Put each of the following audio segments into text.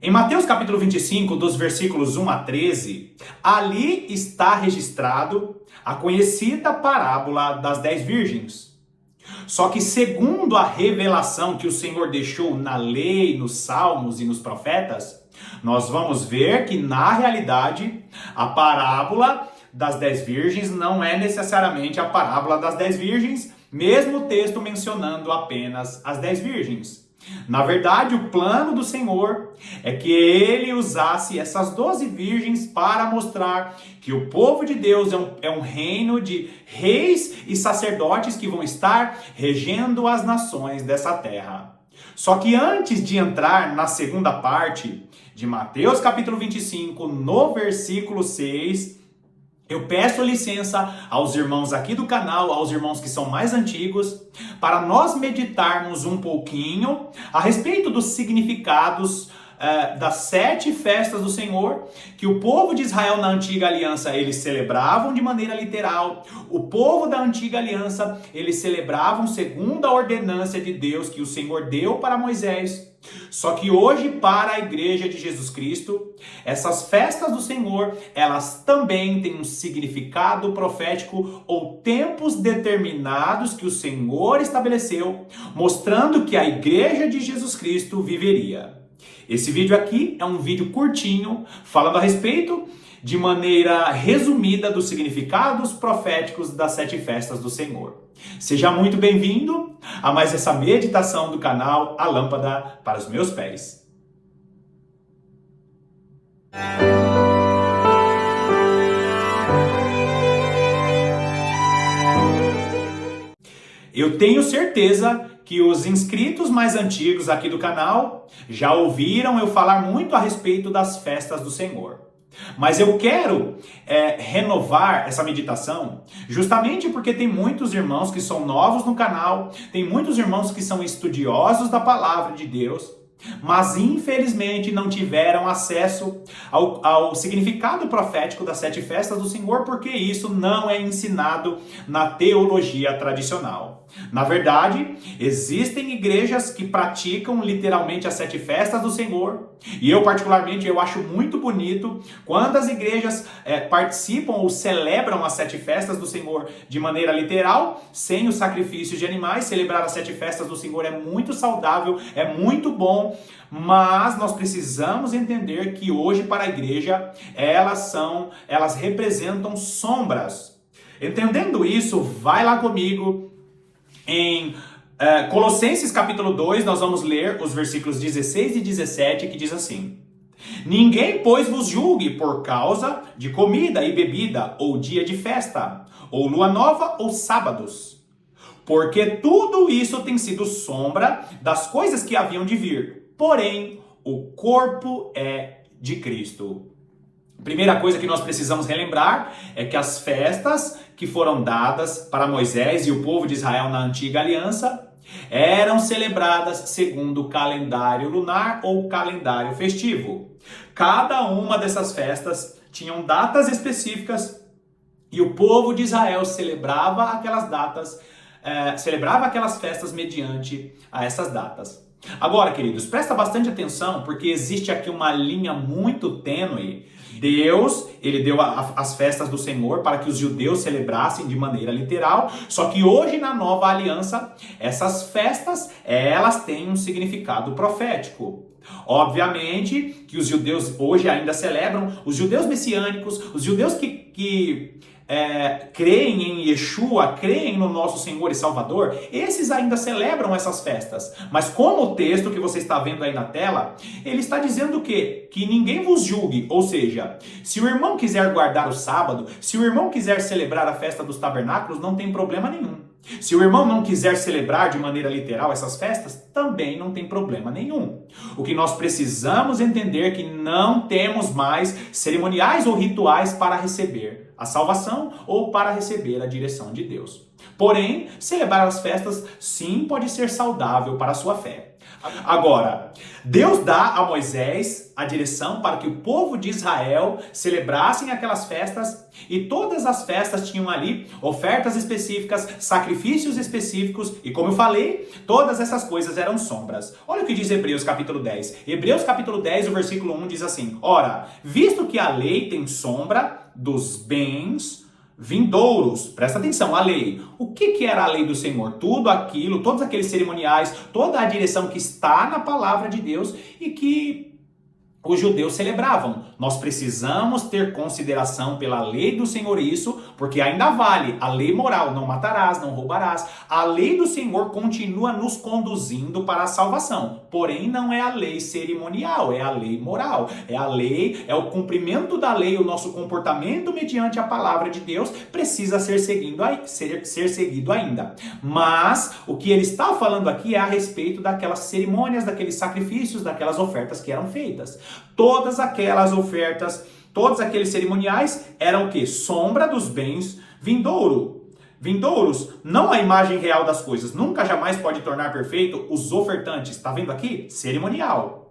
Em Mateus capítulo 25, dos versículos 1 a 13, ali está registrado a conhecida parábola das 10 virgens. Só que segundo a revelação que o Senhor deixou na lei, nos salmos e nos profetas, nós vamos ver que na realidade a parábola das 10 virgens não é necessariamente a parábola das 10 virgens, mesmo o texto mencionando apenas as 10 virgens. Na verdade, o plano do Senhor é que ele usasse essas 12 virgens para mostrar que o povo de Deus é um reino de reis e sacerdotes que vão estar regendo as nações dessa terra. Só que antes de entrar na segunda parte de Mateus capítulo 25, no versículo 6, eu peço licença aos irmãos aqui do canal, aos irmãos que são mais antigos, para nós meditarmos um pouquinho a respeito dos significados das 7 festas do Senhor, que o povo de Israel na antiga aliança eles celebravam de maneira literal. O povo da antiga aliança eles celebravam segundo a ordenância de Deus que o Senhor deu para Moisés. Só que hoje, para a igreja de Jesus Cristo, essas festas do Senhor, elas também têm um significado profético ou tempos determinados que o Senhor estabeleceu, mostrando que a igreja de Jesus Cristo viveria. Esse vídeo aqui é um vídeo curtinho, falando a respeito de maneira resumida dos significados proféticos das 7 festas do Senhor. Seja muito bem-vindo a mais essa meditação do canal A Lâmpada para os Meus Pés. Eu tenho certeza que os inscritos mais antigos aqui do canal já ouviram eu falar muito a respeito das festas do Senhor. Mas eu quero renovar essa meditação justamente porque tem muitos irmãos que são novos no canal, tem muitos irmãos que são estudiosos da palavra de Deus, mas infelizmente não tiveram acesso ao significado profético das 7 festas do Senhor, porque isso não é ensinado na teologia tradicional. Na verdade, existem igrejas que praticam literalmente as 7 festas do Senhor, e eu particularmente eu acho muito bonito quando as igrejas participam ou celebram as 7 festas do Senhor de maneira literal, sem o sacrifício de animais. Celebrar as 7 festas do Senhor é muito saudável, é muito bom, mas nós precisamos entender que hoje para a igreja elas representam sombras. Entendendo isso, vai lá comigo em Colossenses capítulo 2, nós vamos ler os versículos 16 e 17, que diz assim: Ninguém, pois, vos julgue por causa de comida e bebida, ou dia de festa, ou lua nova, ou sábados, porque tudo isso tem sido sombra das coisas que haviam de vir. Porém, o corpo é de Cristo. Primeira coisa que nós precisamos relembrar é que as festas que foram dadas para Moisés e o povo de Israel na antiga aliança eram celebradas segundo o calendário lunar ou calendário festivo. Cada uma dessas festas tinham datas específicas e o povo de Israel celebrava aquelas festas mediante a essas datas. Agora, queridos, presta bastante atenção, porque existe aqui uma linha muito tênue. Deus, ele deu as festas do Senhor para que os judeus celebrassem de maneira literal, só que hoje na nova aliança, essas festas, elas têm um significado profético. Obviamente que os judeus hoje ainda celebram, os judeus messiânicos, os judeus que creem em Yeshua, creem no nosso Senhor e Salvador, esses ainda celebram essas festas. Mas como o texto que você está vendo aí na tela, ele está dizendo o quê? Que ninguém vos julgue, ou seja, se o irmão quiser guardar o sábado, se o irmão quiser celebrar a festa dos tabernáculos, não tem problema nenhum. Se o irmão não quiser celebrar de maneira literal essas festas, também não tem problema nenhum. O que nós precisamos entender é que não temos mais cerimoniais ou rituais para receber a salvação ou para receber a direção de Deus. Porém, celebrar as festas sim pode ser saudável para a sua fé. Agora, Deus dá a Moisés a direção para que o povo de Israel celebrassem aquelas festas, e todas as festas tinham ali ofertas específicas, sacrifícios específicos, e como eu falei, todas essas coisas eram sombras. Olha o que diz Hebreus capítulo 10. Hebreus capítulo 10, o versículo 1 diz assim: ora, visto que a lei tem sombra dos bens vindouros, presta atenção, a lei. O que era a lei do Senhor? Tudo aquilo, todos aqueles cerimoniais, toda a direção que está na palavra de Deus e que os judeus celebravam. Nós precisamos ter consideração pela lei do Senhor isso, porque ainda vale a lei moral, não matarás, não roubarás. A lei do Senhor continua nos conduzindo para a salvação, porém não é a lei cerimonial, é a lei moral. É a lei, é o cumprimento da lei, o nosso comportamento mediante a palavra de Deus precisa ser seguido ainda. Mas o que ele está falando aqui é a respeito daquelas cerimônias, daqueles sacrifícios, daquelas ofertas que eram feitas. Todas aquelas ofertas, todos aqueles cerimoniais eram o quê? Sombra dos bens vindouros, não a imagem real das coisas. Nunca jamais pode tornar perfeito os ofertantes. Está vendo aqui? Cerimonial.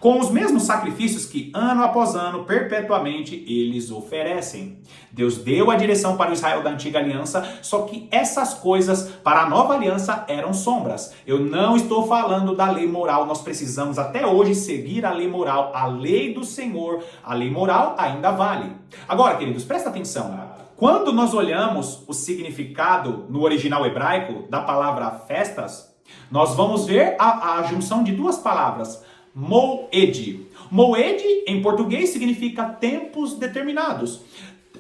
Com os mesmos sacrifícios que ano após ano, perpetuamente, eles oferecem. Deus deu a direção para o Israel da antiga aliança, só que essas coisas para a nova aliança eram sombras. Eu não estou falando da lei moral, nós precisamos até hoje seguir a lei moral, a lei do Senhor, a lei moral ainda vale. Agora, queridos, presta atenção. Quando nós olhamos o significado no original hebraico da palavra festas, nós vamos ver a junção de duas palavras. Moed. Moed, em português, significa tempos determinados.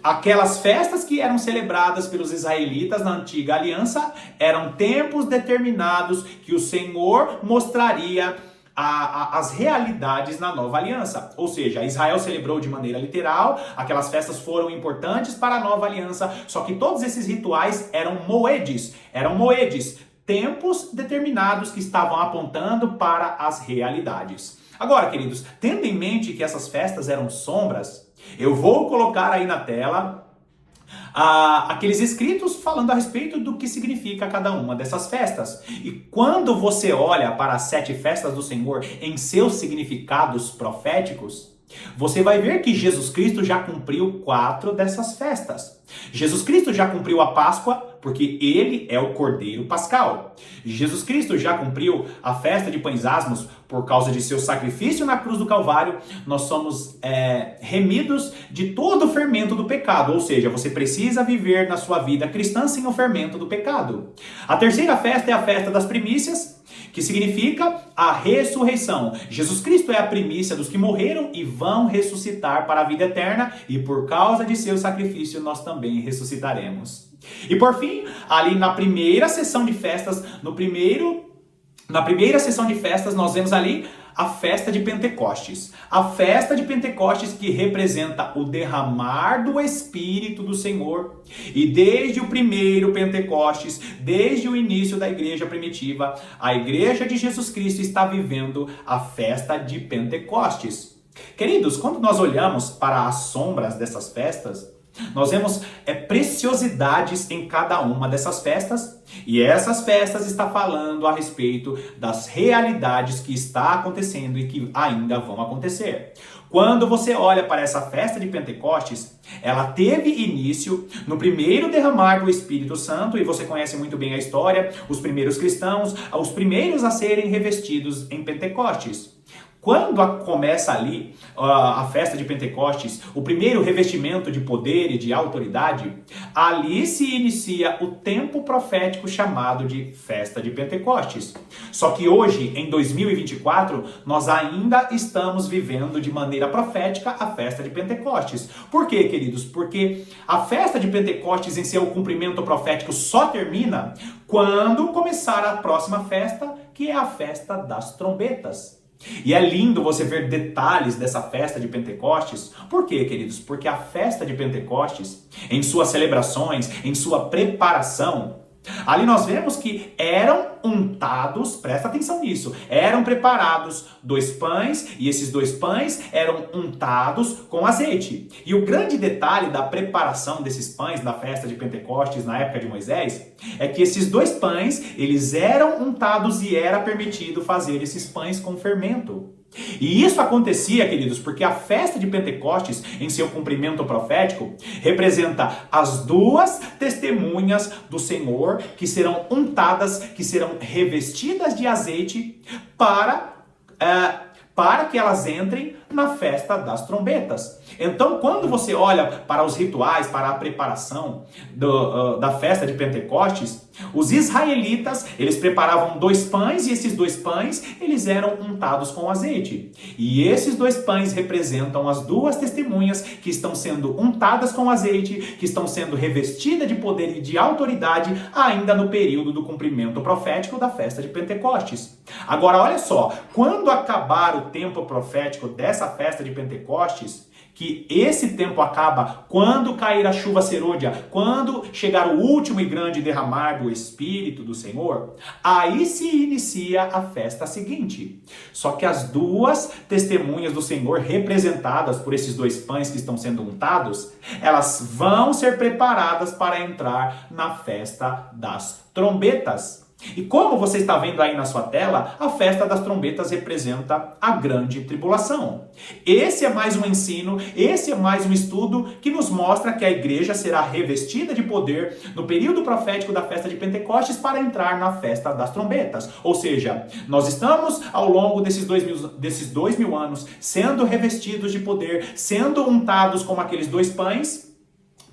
Aquelas festas que eram celebradas pelos israelitas na antiga aliança eram tempos determinados que o Senhor mostraria as realidades na nova aliança. Ou seja, Israel celebrou de maneira literal, aquelas festas foram importantes para a nova aliança, só que todos esses rituais eram moedes, tempos determinados que estavam apontando para as realidades. Agora, queridos, tendo em mente que essas festas eram sombras, eu vou colocar aí na tela aqueles escritos falando a respeito do que significa cada uma dessas festas. E quando você olha para as 7 festas do Senhor em seus significados proféticos, você vai ver que Jesus Cristo já cumpriu 4 dessas festas. Jesus Cristo já cumpriu a Páscoa, porque ele é o Cordeiro Pascal. Jesus Cristo já cumpriu a festa de pães asmos por causa de seu sacrifício na cruz do Calvário. Nós somos remidos de todo o fermento do pecado, ou seja, você precisa viver na sua vida cristã sem o fermento do pecado. A terceira festa é a festa das primícias, que significa a ressurreição. Jesus Cristo é a primícia dos que morreram e vão ressuscitar para a vida eterna, e por causa de seu sacrifício nós também ressuscitaremos. E por fim, ali na primeira sessão de festas, na primeira sessão de festas nós vemos ali a festa de Pentecostes. A festa de Pentecostes que representa o derramar do Espírito do Senhor. E desde o primeiro Pentecostes, desde o início da igreja primitiva, a igreja de Jesus Cristo está vivendo a festa de Pentecostes. Queridos, quando nós olhamos para as sombras dessas festas, nós vemos preciosidades em cada uma dessas festas, e essas festas estão falando a respeito das realidades que está acontecendo e que ainda vão acontecer. Quando você olha para essa festa de Pentecostes, ela teve início no primeiro derramar do Espírito Santo, e você conhece muito bem a história, os primeiros cristãos, os primeiros a serem revestidos em Pentecostes. Quando começa ali a festa de Pentecostes, o primeiro revestimento de poder e de autoridade, ali se inicia o tempo profético chamado de festa de Pentecostes. Só que hoje, em 2024, nós ainda estamos vivendo de maneira profética a festa de Pentecostes. Por quê, queridos? Porque a festa de Pentecostes em seu cumprimento profético só termina quando começar a próxima festa, que é a festa das trombetas. E é lindo você ver detalhes dessa festa de Pentecostes. Por quê, queridos? Porque a festa de Pentecostes, em suas celebrações, em sua preparação, Ali nós vemos que eram untados, presta atenção nisso, eram preparados 2 pães e esses 2 pães eram untados com azeite. E o grande detalhe da preparação desses pães na festa de Pentecostes, na época de Moisés, é que esses 2 pães, eles eram untados e era permitido fazer esses pães com fermento. E isso acontecia, queridos, porque a festa de Pentecostes, em seu cumprimento profético, representa as 2 testemunhas do Senhor que serão untadas, que serão revestidas de azeite para que elas entrem na festa das trombetas. Então, quando você olha para os rituais, para a preparação da festa de Pentecostes, os israelitas, eles preparavam 2 pães e esses 2 pães, eles eram untados com azeite. E esses 2 pães representam as 2 testemunhas que estão sendo untadas com azeite, que estão sendo revestidas de poder e de autoridade ainda no período do cumprimento profético da festa de Pentecostes. Agora, olha só, quando acabar o tempo profético dessa festa de Pentecostes, que esse tempo acaba quando cair a chuva serôdia, quando chegar o último e grande derramar do Espírito do Senhor, aí se inicia a festa seguinte. Só que as 2 testemunhas do Senhor, representadas por esses 2 pães que estão sendo untados, elas vão ser preparadas para entrar na festa das trombetas. E como você está vendo aí na sua tela, a festa das trombetas representa a grande tribulação. Esse é mais um ensino, esse é mais um estudo que nos mostra que a igreja será revestida de poder no período profético da festa de Pentecostes para entrar na festa das trombetas. Ou seja, nós estamos ao longo desses 2000 anos sendo revestidos de poder, sendo untados como aqueles 2 pães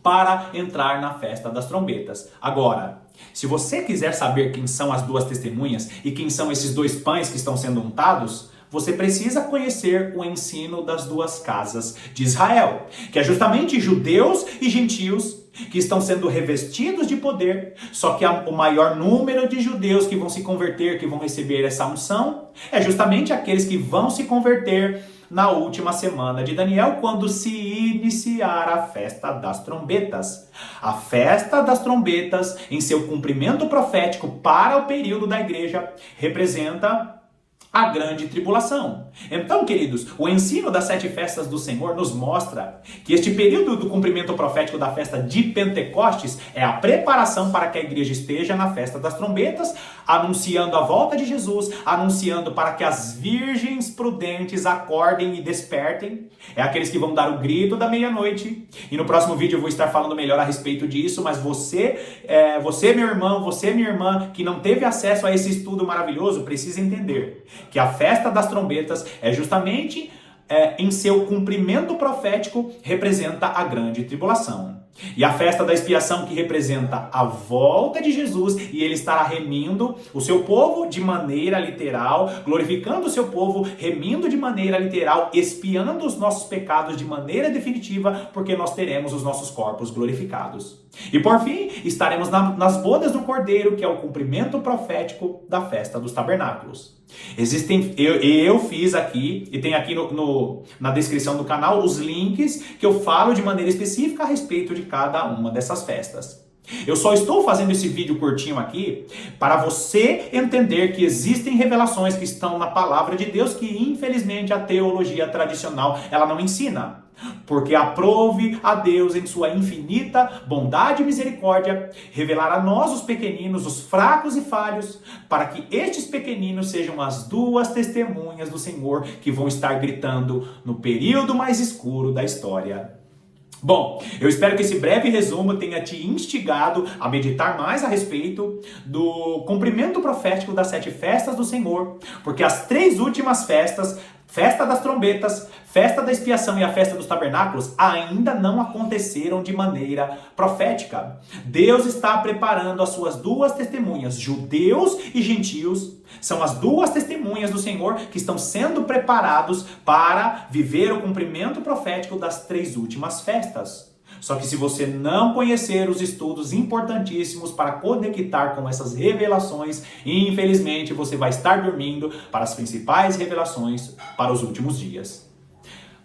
para entrar na festa das trombetas. Agora, se você quiser saber quem são as 2 testemunhas e quem são esses 2 pães que estão sendo untados, você precisa conhecer o ensino das 2 casas de Israel, que é justamente judeus e gentios que estão sendo revestidos de poder, só que o maior número de judeus que vão se converter, que vão receber essa unção, é justamente aqueles que vão se converter na última semana de Daniel, quando se iniciar a festa das trombetas. A festa das trombetas, em seu cumprimento profético para o período da igreja, representa a grande tribulação. Então, queridos, o ensino das 7 festas do Senhor nos mostra que este período do cumprimento profético da festa de Pentecostes é a preparação para que a igreja esteja na festa das trombetas, anunciando a volta de Jesus, anunciando para que as virgens prudentes acordem e despertem. É aqueles que vão dar o grito da meia-noite. E no próximo vídeo eu vou estar falando melhor a respeito disso, mas você, meu irmão, você, minha irmã, que não teve acesso a esse estudo maravilhoso, precisa entender que a festa das trombetas é justamente em seu cumprimento profético representa a grande tribulação. E a festa da expiação, que representa a volta de Jesus, e ele estará remindo o seu povo de maneira literal, glorificando o seu povo, remindo de maneira literal, expiando os nossos pecados de maneira definitiva, porque nós teremos os nossos corpos glorificados. E por fim, estaremos nas bodas do Cordeiro, que é o cumprimento profético da festa dos tabernáculos. Eu fiz aqui, e tem aqui na descrição do canal, os links que eu falo de maneira específica a respeito de cada uma dessas festas. Eu só estou fazendo esse vídeo curtinho aqui para você entender que existem revelações que estão na palavra de Deus que infelizmente a teologia tradicional ela não ensina. Porque aprove a Deus em sua infinita bondade e misericórdia revelar a nós os pequeninos, os fracos e falhos, para que estes pequeninos sejam as 2 testemunhas do Senhor que vão estar gritando no período mais escuro da história. Bom, eu espero que esse breve resumo tenha te instigado a meditar mais a respeito do cumprimento profético das 7 festas do Senhor, porque as 3 últimas festas, festa das trombetas, festa da expiação e a festa dos tabernáculos, ainda não aconteceram de maneira profética. Deus está preparando as suas 2 testemunhas, judeus e gentios, são as 2 testemunhas do Senhor que estão sendo preparados para viver o cumprimento profético das 3 últimas festas. Só que se você não conhecer os estudos importantíssimos para conectar com essas revelações, infelizmente você vai estar dormindo para as principais revelações para os últimos dias.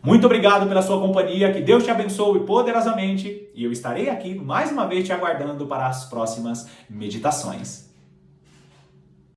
Muito obrigado pela sua companhia, que Deus te abençoe poderosamente e eu estarei aqui mais uma vez te aguardando para as próximas meditações.